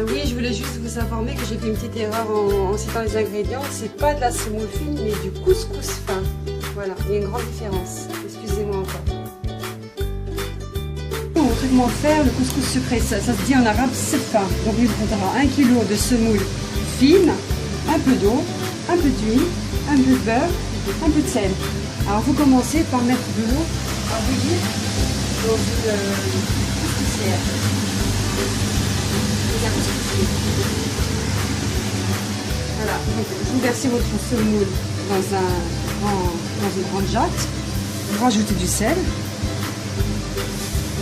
Oui, je voulais juste vous informer que j'ai fait une petite erreur en citant les ingrédients. C'est pas de la semoule fine, mais du couscous fin. Voilà, il y a une grande différence. Excusez-moi encore. Mon truc comment faire le couscous sucré, ça se dit en arabe sefa. Donc il faudra 1 kg de semoule fine, un peu d'eau, un peu d'huile, un peu de beurre, un peu de sel. Alors vous commencez par mettre de l'eau à bouillir dans une couscussière. Voilà, donc vous versez votre semoule dans une grande jatte, vous rajoutez du sel,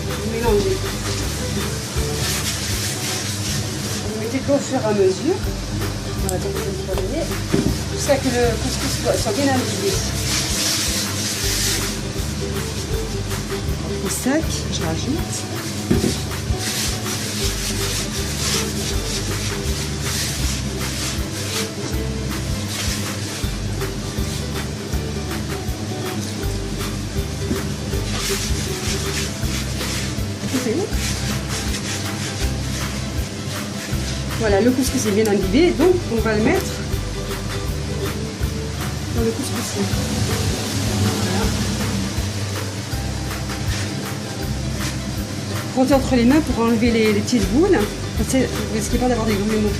vous mélangez. Vous mettez de l'eau au fur et à mesure, voilà, donc vous allez jusqu'à ce que le couscous soit bien imbibé. Au sec, je rajoute. Voilà, le couscous est bien imbibé, donc on va le mettre dans le couscous. Voilà. Frottez entre les mains pour enlever les petites boules. Vous ne risquez pas d'avoir des grumeaux.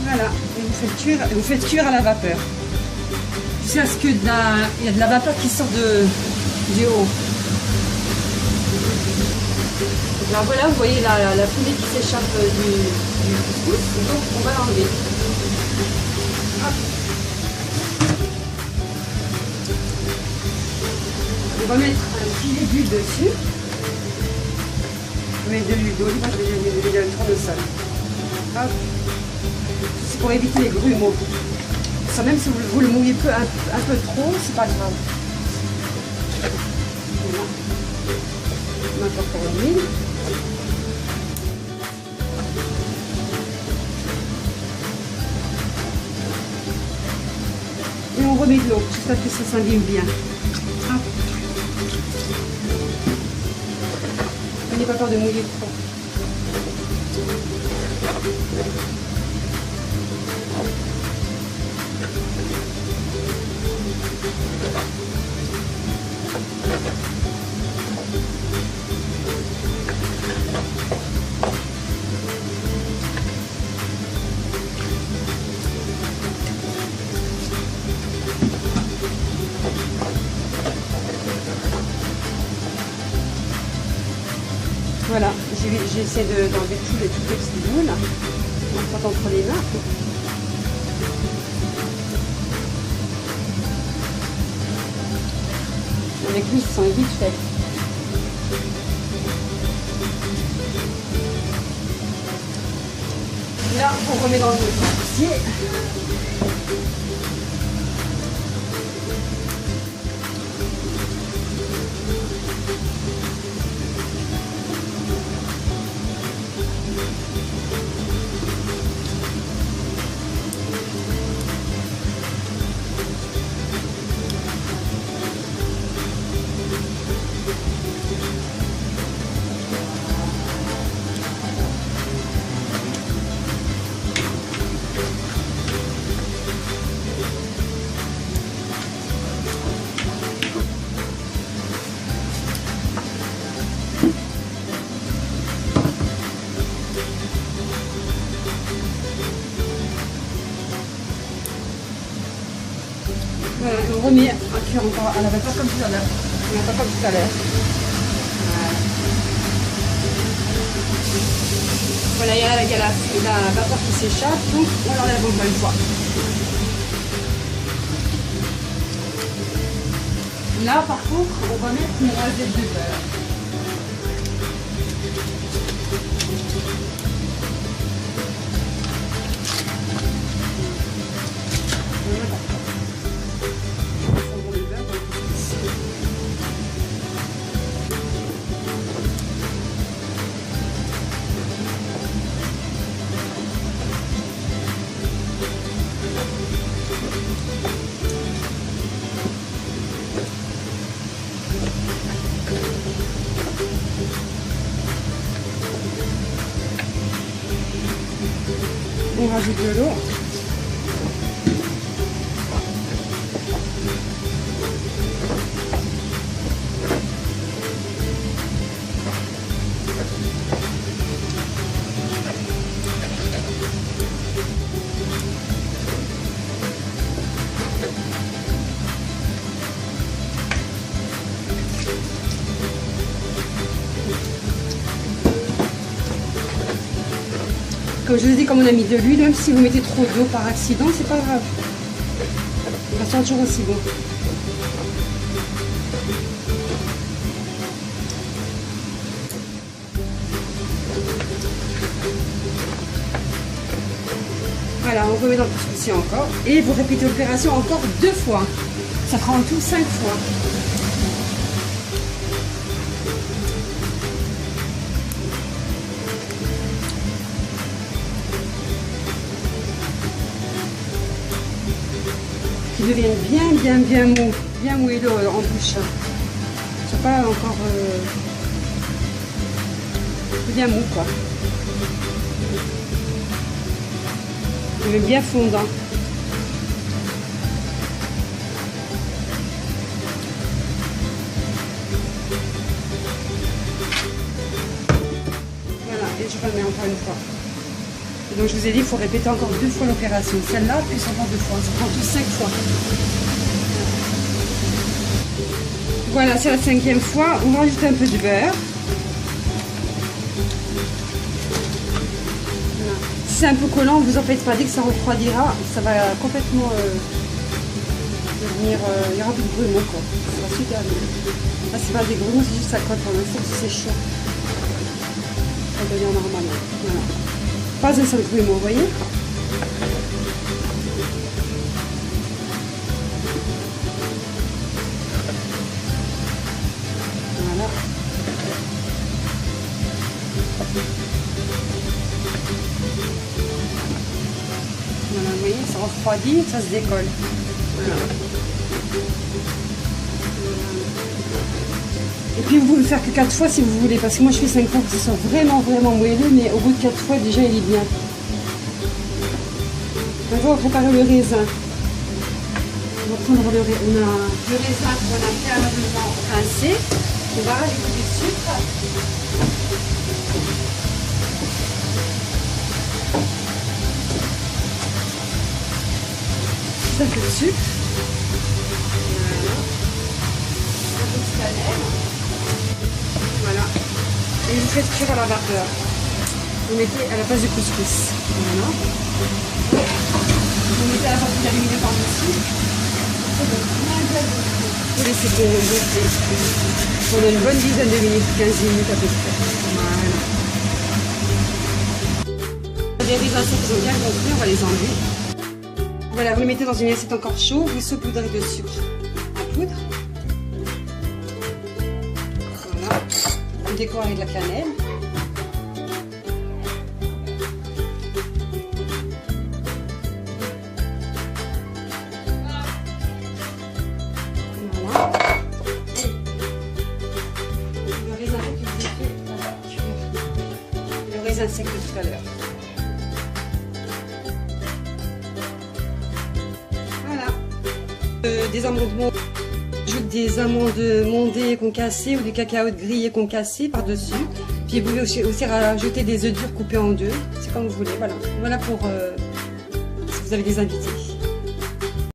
Voilà, et vous faites cuire à la vapeur. Jusqu'à ce qu'il y a de la vapeur qui sort du haut. Alors voilà, vous voyez la fumée qui s'échappe du couscous, donc on va l'enlever. On va mettre un filet d'huile dessus. On met de l'huile d'olive, je vais le tournesol. Hop. C'est pour éviter les grumeaux. Ça, même si vous le mouillez un peu trop, c'est pas grave. Voilà. On incorpore l'huile. Et on remet de l'eau jusqu'à ce que ça s'imbibe bien. Hop. N'ayez pas peur de mouiller trop. Voilà, j'essaie d'enlever toutes les petites boules. On frotte entre les mains. Avec lui, ils sont vite faits. Là, on remet dans le couscoussier. Voilà, on remet à cuire encore à la vapeur comme tout à l'heure. On attend comme tout à l'heure. Voilà. Voilà, il y a la vapeur qui s'échappe, donc on l'enlève encore une fois. Là, par contre, on va mettre une noisette de beurre. On rajoute de l'eau. Comme je vous ai dit, comme on a mis de l'huile, même si vous mettez trop d'eau par accident, c'est pas grave. Il va toujours aussi bon. Voilà, on remet dans le couscous encore. Et vous répétez l'opération encore 2 fois. Ça fera en tout 5 fois. Qui deviennent bien moelleux en bouche. C'est pas encore bien mou quoi. Il est bien fondant. Voilà, et je remets encore une fois. Donc je vous ai dit, il faut répéter encore 2 fois l'opération. Celle-là, plus encore 2 fois. Ça prend tout 5 fois. Voilà, c'est la 5e fois. On va rajouter un peu de beurre. Voilà. Si c'est un peu collant, vous en faites pas. Dès que ça refroidira, ça va complètement devenir... il y aura plus de grumeaux, quoi. Ça va super bien. Là, c'est pas des grumeaux, c'est juste ça colle pour l'instant, c'est chaud. Ça devient normal. Voilà. Pas un seul grumeau, vous voyez? Voilà. Voilà, vous voyez, ça refroidit, ça se décolle. Voilà. Et puis vous pouvez le faire que 4 fois si vous voulez, parce que moi je fais 5 fois pour que ce soit vraiment moelleux, mais au bout de 4 fois déjà il est bien. Maintenant on va préparer le raisin. On va prendre le raisin qu'on a préalablement rincé. On va rajouter du sucre. Un peu de sucre. Voilà. Un peu de cannelle. Voilà. Et vous faites cuire à la vapeur. Vous mettez à la place du couscous. Voilà. Vous mettez à la partie d'aluminium par-dessus. Vous laissez gonfler pendant une bonne dizaine de minutes, 15 minutes à peu près. Voilà. Les raisins qui sont bien gonflés, on va les enlever. Voilà, vous les mettez dans une assiette encore chaude, vous saupoudrez de sucre en poudre. Voilà. Vous décorez avec de la cannelle. Voilà. Le raisin que vous avez fait cuire. Le raisin sec de tout à l'heure. J'ajoute des amandes mondées concassées ou du cacao grillé concassé par-dessus. Puis vous pouvez aussi rajouter des œufs durs coupés en 2. C'est comme vous voulez. Voilà, voilà pour si vous avez des invités.